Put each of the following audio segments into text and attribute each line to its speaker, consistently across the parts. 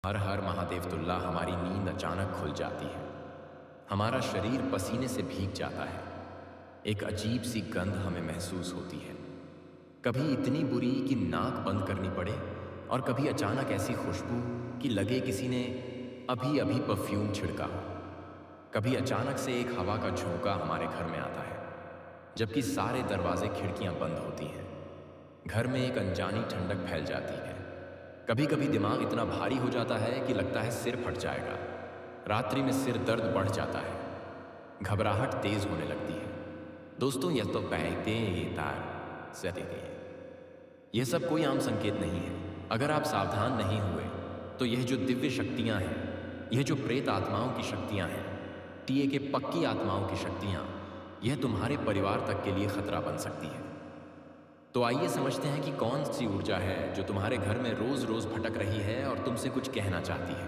Speaker 1: हर हर महादेवतुल्ला हमारी नींद अचानक खुल जाती है। हमारा शरीर पसीने से भीग जाता है। एक अजीब सी गंध हमें महसूस होती है, कभी इतनी बुरी कि नाक बंद करनी पड़े, और कभी अचानक ऐसी खुशबू कि लगे किसी ने अभी अभी परफ्यूम छिड़का हो। कभी अचानक से एक हवा का झोंका हमारे घर में आता है, जबकि सारे दरवाजे खिड़कियां बंद होती हैं। घर में एक अनजानी ठंडक फैल जाती है। कभी कभी दिमाग इतना भारी हो जाता है कि लगता है सिर फट जाएगा। रात्रि में सिर दर्द बढ़ जाता है, घबराहट तेज होने लगती है। दोस्तों, यह तो बहते ये तार सटे गए। यह सब कोई आम संकेत नहीं है। अगर आप सावधान नहीं हुए तो यह जो दिव्य शक्तियां हैं, यह जो प्रेत आत्माओं की शक्तियां हैं, टीए के पक्की आत्माओं की शक्तियां, यह तुम्हारे परिवार तक के लिए खतरा बन सकती है। तो आइए समझते हैं कि कौन सी ऊर्जा है जो तुम्हारे घर में रोज रोज भटक रही है और तुमसे कुछ कहना चाहती है।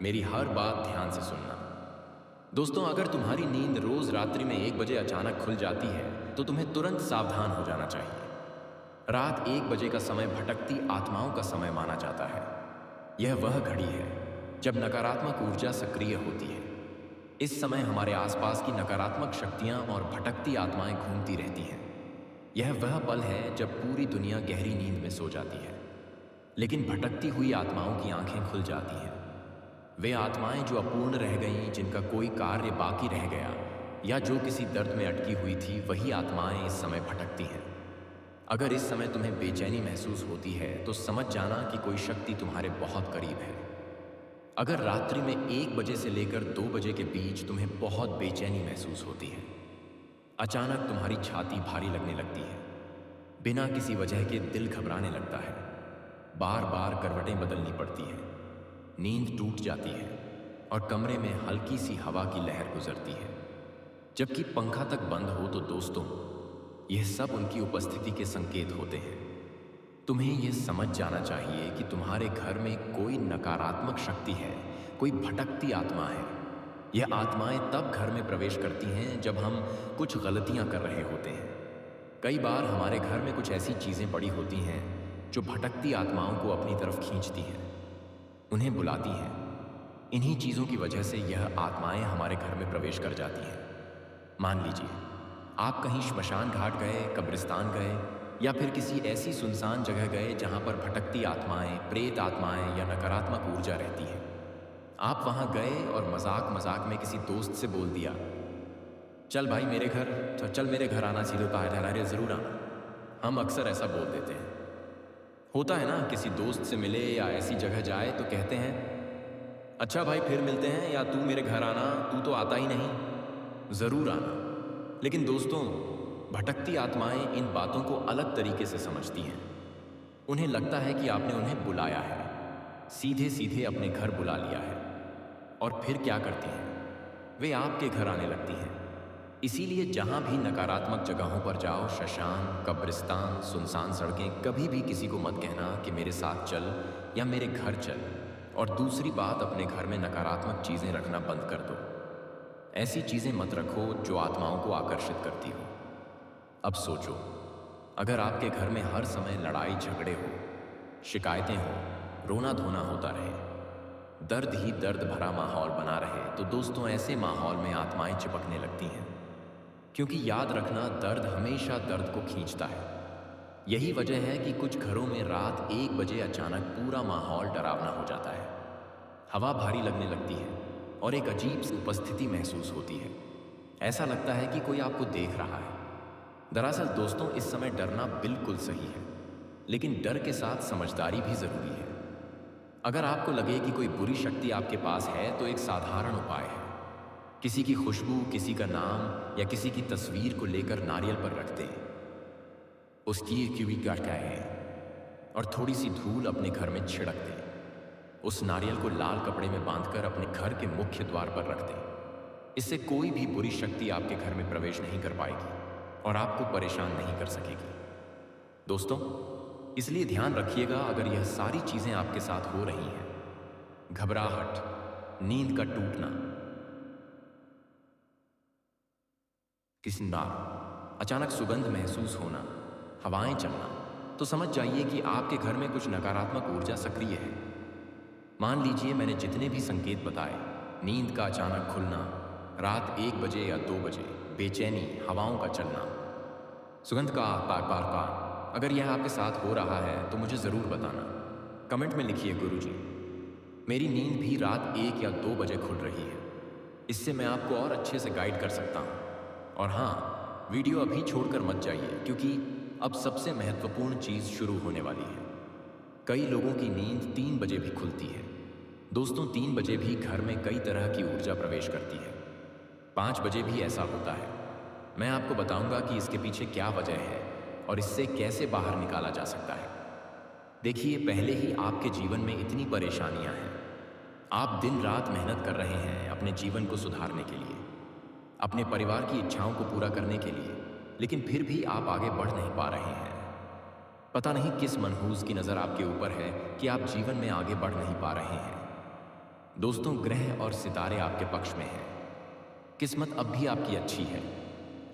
Speaker 1: मेरी हर बात ध्यान से सुनना। दोस्तों, अगर तुम्हारी नींद रोज रात्रि में 1 बजे अचानक खुल जाती है तो तुम्हें तुरंत सावधान हो जाना चाहिए। रात 1 बजे का समय भटकती आत्माओं का समय माना जाता है। यह वह घड़ी है जब नकारात्मक ऊर्जा सक्रिय होती है। इस समय हमारे आसपास की नकारात्मक शक्तियां और भटकती आत्माएं घूमती रहती हैं। यह वह पल है जब पूरी दुनिया गहरी नींद में सो जाती है, लेकिन भटकती हुई आत्माओं की आंखें खुल जाती हैं। वे आत्माएं जो अपूर्ण रह गईं, जिनका कोई कार्य बाकी रह गया, या जो किसी दर्द में अटकी हुई थी, वही आत्माएं इस समय भटकती हैं। अगर इस समय तुम्हें बेचैनी महसूस होती है तो समझ जाना कि कोई शक्ति तुम्हारे बहुत करीब है। अगर रात्रि में 1 बजे से लेकर 2 बजे के बीच तुम्हें बहुत बेचैनी महसूस होती है, अचानक तुम्हारी छाती भारी लगने लगती है, बिना किसी वजह के दिल घबराने लगता है, बार बार करवटें बदलनी पड़ती हैं, नींद टूट जाती है और कमरे में हल्की सी हवा की लहर गुजरती है, जबकि पंखा तक बंद हो, तो दोस्तों, यह सब उनकी उपस्थिति के संकेत होते हैं। तुम्हें यह समझ जाना चाहिए कि तुम्हारे घर में कोई नकारात्मक शक्ति है, कोई भटकती आत्मा है। यह आत्माएं तब घर में प्रवेश करती हैं जब हम कुछ गलतियां कर रहे होते हैं। कई बार हमारे घर में कुछ ऐसी चीजें पड़ी होती हैं जो भटकती आत्माओं को अपनी तरफ खींचती हैं, उन्हें बुलाती हैं। इन्हीं चीजों की वजह से यह आत्माएं हमारे घर में प्रवेश कर जाती हैं। मान लीजिए, आप कहीं श्मशान घाट गए, कब्रिस्तान गए, या फिर किसी ऐसी सुनसान जगह गए जहां पर भटकती आत्माएं, प्रेत आत्माएं या नकारात्मक ऊर्जा रहती है। आप वहां गए और मजाक मजाक में किसी दोस्त से बोल दिया, चल भाई मेरे घर, चल मेरे घर आना, सीधे पहाड़ जरूर आना। हम अक्सर ऐसा बोल देते हैं। होता है ना, किसी दोस्त से मिले या ऐसी जगह जाए तो कहते हैं, अच्छा भाई फिर मिलते हैं, या तू मेरे घर आना, तू तो आता ही नहीं, जरूर आना। लेकिन दोस्तों, भटकती आत्माएं इन बातों को अलग तरीके से समझती हैं। उन्हें लगता है कि आपने उन्हें बुलाया है, सीधे सीधे अपने घर बुला लिया है, और फिर क्या करती हैं, वे आपके घर आने लगती हैं। इसीलिए जहां भी नकारात्मक जगहों पर जाओ, शमशान, कब्रिस्तान, सुनसान सड़कें, कभी भी किसी को मत कहना कि मेरे साथ चल या मेरे घर चल। और दूसरी बात, अपने घर में नकारात्मक चीजें रखना बंद कर दो। ऐसी चीजें मत रखो जो आत्माओं को आकर्षित करती हो। अब सोचो, अगर आपके घर में हर समय लड़ाई झगड़े हो, शिकायतें हो, रोना धोना होता रहे, दर्द ही दर्द भरा माहौल बना रहे, तो दोस्तों, ऐसे माहौल में आत्माएं चिपकने लगती हैं। क्योंकि याद रखना, दर्द हमेशा दर्द को खींचता है। यही वजह है कि कुछ घरों में रात 1 बजे अचानक पूरा माहौल डरावना हो जाता है, हवा भारी लगने लगती है और एक अजीब सी उपस्थिति महसूस होती है। ऐसा लगता है कि कोई आपको देख रहा है। दरअसल दोस्तों, इस समय डरना बिल्कुल सही है, लेकिन डर के साथ समझदारी भी जरूरी है। अगर आपको लगे कि कोई बुरी शक्ति आपके पास है तो एक साधारण उपाय है, किसी की खुशबू, किसी का नाम या किसी की तस्वीर को लेकर नारियल पर रख दें, उसकी क्यूबी काटें और थोड़ी सी धूल अपने घर में छिड़क दें। उस नारियल को लाल कपड़े में बांधकर अपने घर के मुख्य द्वार पर रख दें। इससे कोई भी बुरी शक्ति आपके घर में प्रवेश नहीं कर पाएगी और आपको परेशान नहीं कर सकेगी। दोस्तों, इसलिए ध्यान रखिएगा, अगर यह सारी चीजें आपके साथ हो रही हैं, घबराहट, नींद का टूटना, किसी नार, अचानक सुगंध महसूस होना, हवाएं चलना, तो समझ जाइए कि आपके घर में कुछ नकारात्मक ऊर्जा सक्रिय है। मान लीजिए मैंने जितने भी संकेत बताए, नींद का अचानक खुलना, रात 1 बजे या 2 बजे, बेचैनी, हवाओं का चलना, सुगंध का पान, अगर यह आपके साथ हो रहा है तो मुझे ज़रूर बताना। कमेंट में लिखिए गुरुजी, मेरी नींद भी रात 1 या 2 बजे खुल रही है। इससे मैं आपको और अच्छे से गाइड कर सकता हूँ। और हाँ, वीडियो अभी छोड़कर मत जाइए, क्योंकि अब सबसे महत्वपूर्ण चीज़ शुरू होने वाली है। कई लोगों की नींद 3 बजे भी खुलती है। दोस्तों, 3 बजे भी घर में कई तरह की ऊर्जा प्रवेश करती है। 5 बजे भी ऐसा होता है। मैं आपको बताऊंगा कि इसके पीछे क्या वजह है और इससे कैसे बाहर निकाला जा सकता है। देखिए, पहले ही आपके जीवन में इतनी परेशानियां हैं। आप दिन रात मेहनत कर रहे हैं अपने जीवन को सुधारने के लिए, अपने परिवार की इच्छाओं को पूरा करने के लिए, लेकिन फिर भी आप आगे बढ़ नहीं पा रहे हैं। पता नहीं किस मनहूस की नज़र आपके ऊपर है कि आप जीवन में आगे बढ़ नहीं पा रहे हैं। दोस्तों, ग्रह और सितारे आपके पक्ष में हैं। किस्मत अब भी आपकी अच्छी है,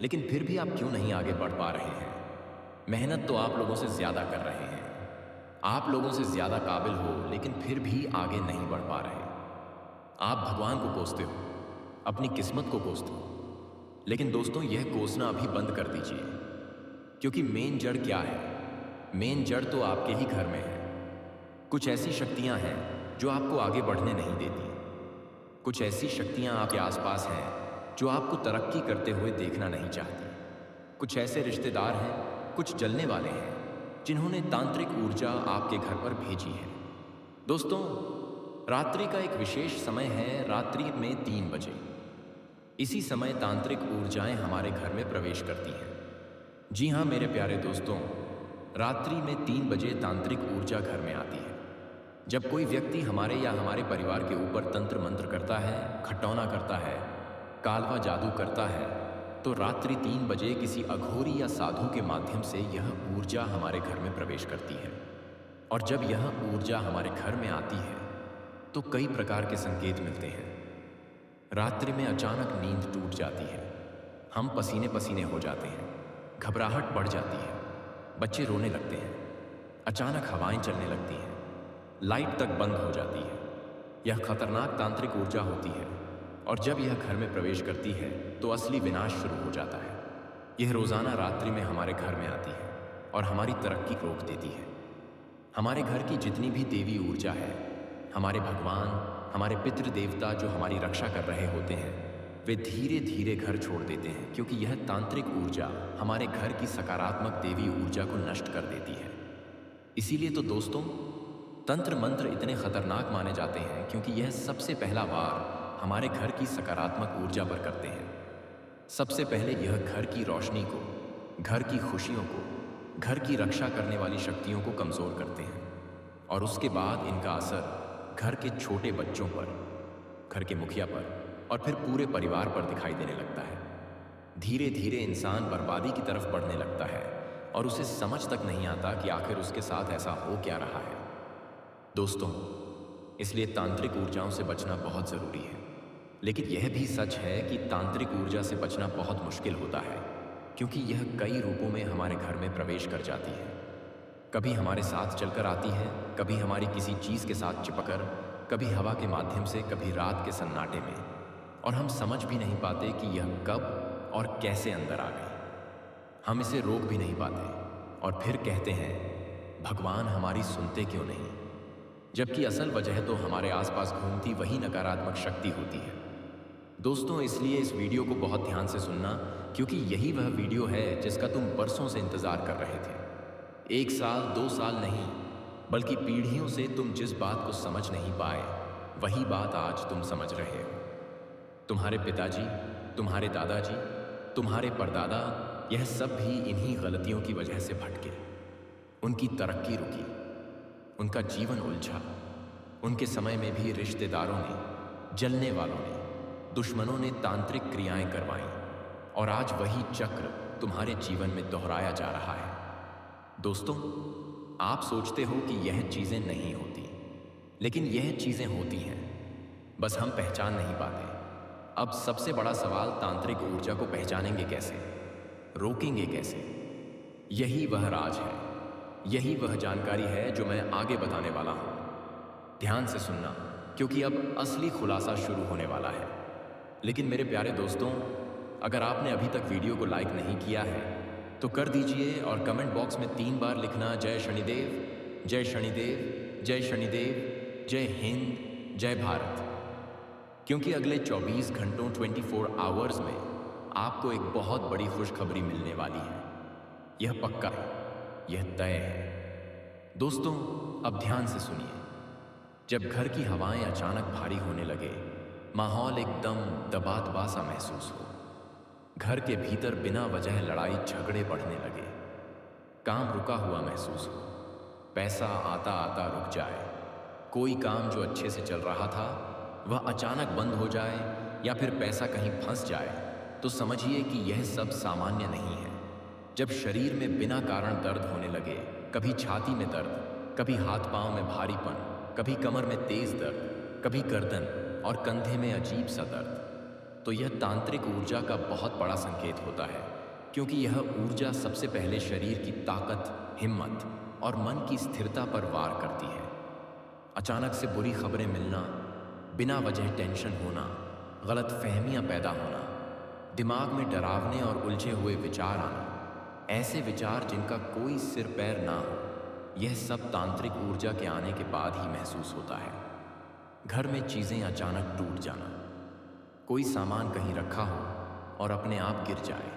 Speaker 1: लेकिन फिर भी आप क्यों नहीं आगे बढ़ पा रहे हैं? मेहनत तो आप लोगों से ज़्यादा कर रहे हैं, आप लोगों से ज़्यादा काबिल हो, लेकिन फिर भी आगे नहीं बढ़ पा रहे। आप भगवान को कोसते हो, अपनी किस्मत को कोसते हो, लेकिन दोस्तों, यह कोसना अभी बंद कर दीजिए, क्योंकि मेन जड़ क्या है? मेन जड़ तो आपके ही घर में है। कुछ ऐसी शक्तियां हैं जो आपको आगे बढ़ने नहीं देती। कुछ ऐसी शक्तियां आपके आसपास हैं जो आपको तरक्की करते हुए देखना नहीं चाहती। कुछ ऐसे रिश्तेदार हैं, कुछ जलने वाले हैं, जिन्होंने तांत्रिक ऊर्जा आपके घर पर भेजी है। दोस्तों, रात्रि का एक विशेष समय है, रात्रि में 3 बजे। इसी समय तांत्रिक ऊर्जाएं हमारे घर में प्रवेश करती हैं। जी हाँ मेरे प्यारे दोस्तों, रात्रि में 3 बजे तांत्रिक ऊर्जा घर में आती है। जब कोई व्यक्ति हमारे या हमारे परिवार के ऊपर तंत्र मंत्र करता है, खटौना करता है, कालवा जादू करता है, तो रात्रि 3 बजे किसी अघोरी या साधु के माध्यम से यह ऊर्जा हमारे घर में प्रवेश करती है। और जब यह ऊर्जा हमारे घर में आती है तो कई प्रकार के संकेत मिलते हैं। रात्रि में अचानक नींद टूट जाती है, हम पसीने पसीने हो जाते हैं, घबराहट बढ़ जाती है, बच्चे रोने लगते हैं, अचानक हवाएं चलने लगती हैं, लाइट तक बंद हो जाती है। यह खतरनाक तांत्रिक ऊर्जा होती है, और जब यह घर में प्रवेश करती है तो असली विनाश शुरू हो जाता है। यह रोजाना रात्रि में हमारे घर में आती है और हमारी तरक्की रोक देती है। हमारे घर की जितनी भी देवी ऊर्जा है, हमारे भगवान, हमारे पितृ देवता जो हमारी रक्षा कर रहे होते हैं, वे धीरे धीरे घर छोड़ देते हैं, क्योंकि यह तांत्रिक ऊर्जा हमारे घर की सकारात्मक देवी ऊर्जा को नष्ट कर देती है। इसीलिए तो दोस्तों, तंत्र मंत्र इतने खतरनाक माने जाते हैं, क्योंकि यह सबसे पहला वार हमारे घर की सकारात्मक ऊर्जा पर करते हैं। सबसे पहले यह घर की रोशनी को, घर की खुशियों को, घर की रक्षा करने वाली शक्तियों को कमज़ोर करते हैं, और उसके बाद इनका असर घर के छोटे बच्चों पर, घर के मुखिया पर और फिर पूरे परिवार पर दिखाई देने लगता है। धीरे धीरे इंसान बर्बादी की तरफ बढ़ने लगता है और उसे समझ तक नहीं आता कि आखिर उसके साथ ऐसा हो क्या रहा है। दोस्तों, इसलिए तांत्रिक ऊर्जाओं से बचना बहुत ज़रूरी है। लेकिन यह भी सच है कि तांत्रिक ऊर्जा से बचना बहुत मुश्किल होता है, क्योंकि यह कई रूपों में हमारे घर में प्रवेश कर जाती है। कभी हमारे साथ चलकर आती है, कभी हमारी किसी चीज़ के साथ चिपकर, कभी हवा के माध्यम से, कभी रात के सन्नाटे में, और हम समझ भी नहीं पाते कि यह कब और कैसे अंदर आ गई। हम इसे रोक भी नहीं पाते और फिर कहते हैं, भगवान हमारी सुनते क्यों नहीं? जबकि असल वजह तो हमारे आसपास घूमती वही नकारात्मक शक्ति होती है। दोस्तों, इसलिए इस वीडियो को बहुत ध्यान से सुनना, क्योंकि यही वह वीडियो है जिसका तुम बरसों से इंतजार कर रहे थे। 1 साल 2 साल नहीं, बल्कि पीढ़ियों से तुम जिस बात को समझ नहीं पाए, वही बात आज तुम समझ रहे हो। तुम्हारे पिताजी, तुम्हारे दादाजी, तुम्हारे परदादा, यह सब भी इन्हीं गलतियों की वजह से भटके। उनकी तरक्की रुकी, उनका जीवन उलझा। उनके समय में भी रिश्तेदारों ने, जलने वालों ने, दुश्मनों ने तांत्रिक क्रियाएं करवाईं, और आज वही चक्र तुम्हारे जीवन में दोहराया जा रहा है। दोस्तों, आप सोचते हो कि यह चीज़ें नहीं होती, लेकिन यह चीज़ें होती हैं, बस हम पहचान नहीं पाते। अब सबसे बड़ा सवाल, तांत्रिक ऊर्जा को पहचानेंगे कैसे, रोकेंगे कैसे? यही वह राज है, यही वह जानकारी है जो मैं आगे बताने वाला हूँ। ध्यान से सुनना, क्योंकि अब असली खुलासा शुरू होने वाला है। लेकिन मेरे प्यारे दोस्तों, अगर आपने अभी तक वीडियो को लाइक नहीं किया है तो कर दीजिए और कमेंट बॉक्स में 3 बार लिखना जय शनिदेव, जय शनिदेव, जय शनिदेव, जय हिंद, जय भारत। क्योंकि अगले 24 घंटों 24 आवर्स में आपको एक बहुत बड़ी खुशखबरी मिलने वाली है। यह पक्का है, यह तय है। दोस्तों, अब ध्यान से सुनिए। जब घर की हवाएं अचानक भारी होने लगे, माहौल एकदम दबा सा महसूस हो, घर के भीतर बिना वजह लड़ाई झगड़े बढ़ने लगे, काम रुका हुआ महसूस हो, पैसा आता आता रुक जाए, कोई काम जो अच्छे से चल रहा था वह अचानक बंद हो जाए या फिर पैसा कहीं फंस जाए, तो समझिए कि यह सब सामान्य नहीं है। जब शरीर में बिना कारण दर्द होने लगे, कभी छाती में दर्द, कभी हाथ पांव में भारीपन, कभी कमर में तेज दर्द, कभी गर्दन और कंधे में अजीब सा दर्द, तो यह तांत्रिक ऊर्जा का बहुत बड़ा संकेत होता है। क्योंकि यह ऊर्जा सबसे पहले शरीर की ताकत, हिम्मत और मन की स्थिरता पर वार करती है। अचानक से बुरी खबरें मिलना, बिना वजह टेंशन होना, गलत फहमियाँ पैदा होना, दिमाग में डरावने और उलझे हुए विचार आना, ऐसे विचार जिनका कोई सिर पैर ना हो, यह सब तांत्रिक ऊर्जा के आने के बाद ही महसूस होता है। घर में चीज़ें अचानक टूट जाना, कोई सामान कहीं रखा हो और अपने आप गिर जाए,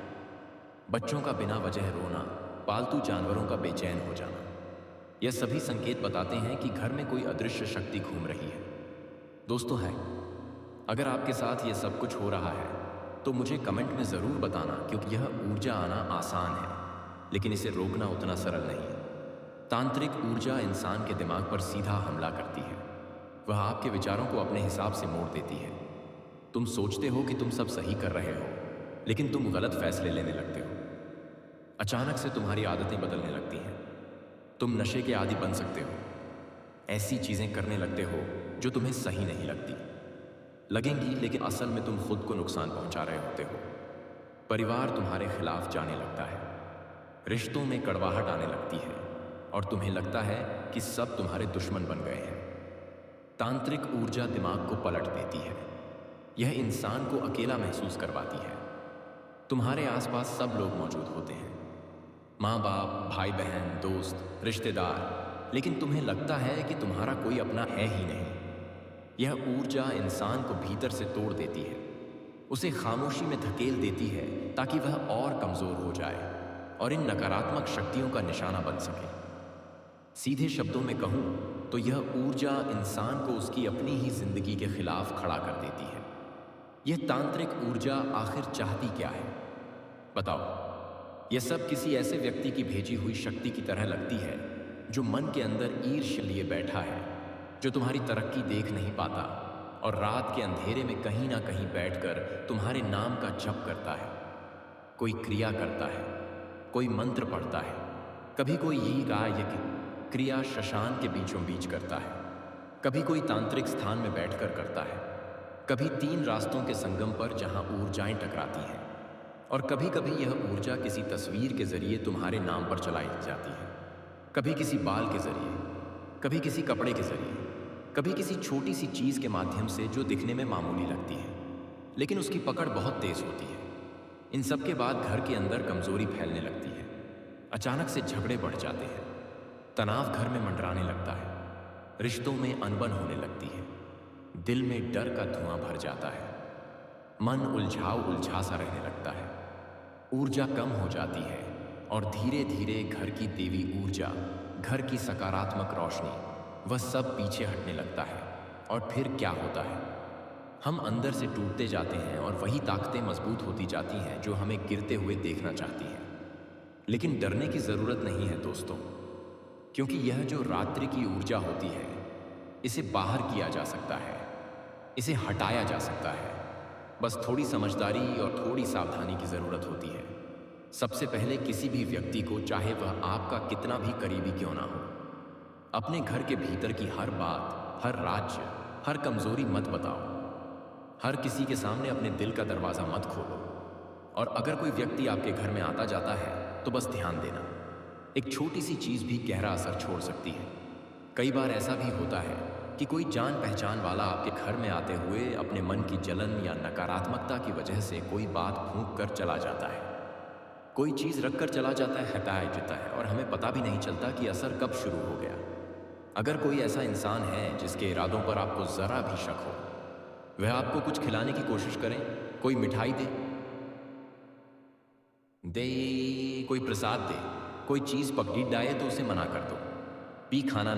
Speaker 1: बच्चों का बिना वजह रोना, पालतू जानवरों का बेचैन हो जाना, यह सभी संकेत बताते हैं कि घर में कोई अदृश्य शक्ति घूम रही है। दोस्तों है, अगर आपके साथ यह सब कुछ हो रहा है तो मुझे कमेंट में ज़रूर बताना, क्योंकि यह ऊर्जा आना आसान है, लेकिन इसे रोकना उतना सरल नहीं है। तांत्रिक ऊर्जा इंसान के दिमाग पर सीधा हमला करती है। वह आपके विचारों को अपने हिसाब से मोड़ देती है। तुम सोचते हो कि तुम सब सही कर रहे हो, लेकिन तुम गलत फैसले लेने लगते हो। अचानक से तुम्हारी आदतें बदलने लगती हैं। तुम नशे के आदी बन सकते हो, ऐसी चीज़ें करने लगते हो जो तुम्हें सही नहीं लगती लगेंगी, लेकिन असल में तुम खुद को नुकसान पहुंचा रहे होते हो। परिवार तुम्हारे खिलाफ जाने लगता है, रिश्तों में कड़वाहट आने लगती है और तुम्हें लगता है कि सब तुम्हारे दुश्मन बन गए हैं। तांत्रिक ऊर्जा दिमाग को पलट देती है। यह इंसान को अकेला महसूस करवाती है। तुम्हारे आसपास सब लोग मौजूद होते हैं, माँ बाप, भाई बहन, दोस्त, रिश्तेदार, लेकिन तुम्हें लगता है कि तुम्हारा कोई अपना है ही नहीं। यह ऊर्जा इंसान को भीतर से तोड़ देती है, उसे खामोशी में धकेल देती है ताकि वह और कमज़ोर हो जाए और इन नकारात्मक शक्तियों का निशाना बन सके। सीधे शब्दों में कहूँ तो यह ऊर्जा इंसान को उसकी अपनी ही जिंदगी के खिलाफ खड़ा कर देती है। यह तांत्रिक ऊर्जा आखिर चाहती क्या है बताओ? यह सब किसी ऐसे व्यक्ति की भेजी हुई शक्ति की तरह लगती है जो मन के अंदर ईर्ष्या लिए बैठा है, जो तुम्हारी तरक्की देख नहीं पाता और रात के अंधेरे में कहीं ना कहीं बैठकर तुम्हारे नाम का जप करता है। कोई क्रिया करता है, कोई मंत्र पढ़ता है, कभी कोई यही यज्ञ क्रिया शशान के बीचों बीच करता है, कभी कोई तांत्रिक स्थान में बैठकर करता है, कभी 3 रास्तों के संगम पर जहां ऊर्जाएं टकराती हैं, और कभी कभी यह ऊर्जा किसी तस्वीर के जरिए तुम्हारे नाम पर चलाई जाती है, कभी किसी बाल के जरिए, कभी किसी कपड़े के जरिए, कभी किसी छोटी सी चीज़ के माध्यम से जो दिखने में मामूली लगती है, लेकिन उसकी पकड़ बहुत तेज होती है। इन सब के बाद घर के अंदर कमजोरी फैलने लगती है, अचानक से झगड़े बढ़ जाते हैं, तनाव घर में मंडराने लगता है, रिश्तों में अनबन होने लगती है, दिल में डर का धुआं भर जाता है, मन उलझा सा रहने लगता है, ऊर्जा कम हो जाती है और धीरे धीरे घर की देवी ऊर्जा, घर की सकारात्मक रोशनी, वह सब पीछे हटने लगता है। और फिर क्या होता है? हम अंदर से टूटते जाते हैं और वही ताकतें मजबूत होती जाती हैं जो हमें गिरते हुए देखना चाहती हैं। लेकिन डरने की ज़रूरत नहीं है दोस्तों, क्योंकि यह जो रात्रि की ऊर्जा होती है, इसे बाहर किया जा सकता है, इसे हटाया जा सकता है। बस थोड़ी समझदारी और थोड़ी सावधानी की ज़रूरत होती है। सबसे पहले किसी भी व्यक्ति को, चाहे वह आपका कितना भी करीबी क्यों ना हो, अपने घर के भीतर की हर बात, हर राज्य, हर कमज़ोरी मत बताओ। हर किसी के सामने अपने दिल का दरवाज़ा मत खोलो। और अगर कोई व्यक्ति आपके घर में आता जाता है तो बस ध्यान देना, एक छोटी सी चीज़ भी गहरा असर छोड़ सकती है। कई बार ऐसा भी होता है कि कोई जान पहचान वाला आपके घर में आते हुए अपने मन की जलन या नकारात्मकता की वजह से कोई बात फूंक कर चला जाता है, कोई चीज़ रख कर चला जाता है, हटाया जाता है और हमें पता भी नहीं चलता कि असर कब शुरू हो गया। अगर कोई ऐसा इंसान है जिसके इरादों पर आपको ज़रा भी शक हो, वह आपको कुछ खिलाने की कोशिश करें, कोई मिठाई दे दे कोई प्रसाद दे, कोई चीज़ पकड़ी डाले तो उसे मना कर दो, पी खाना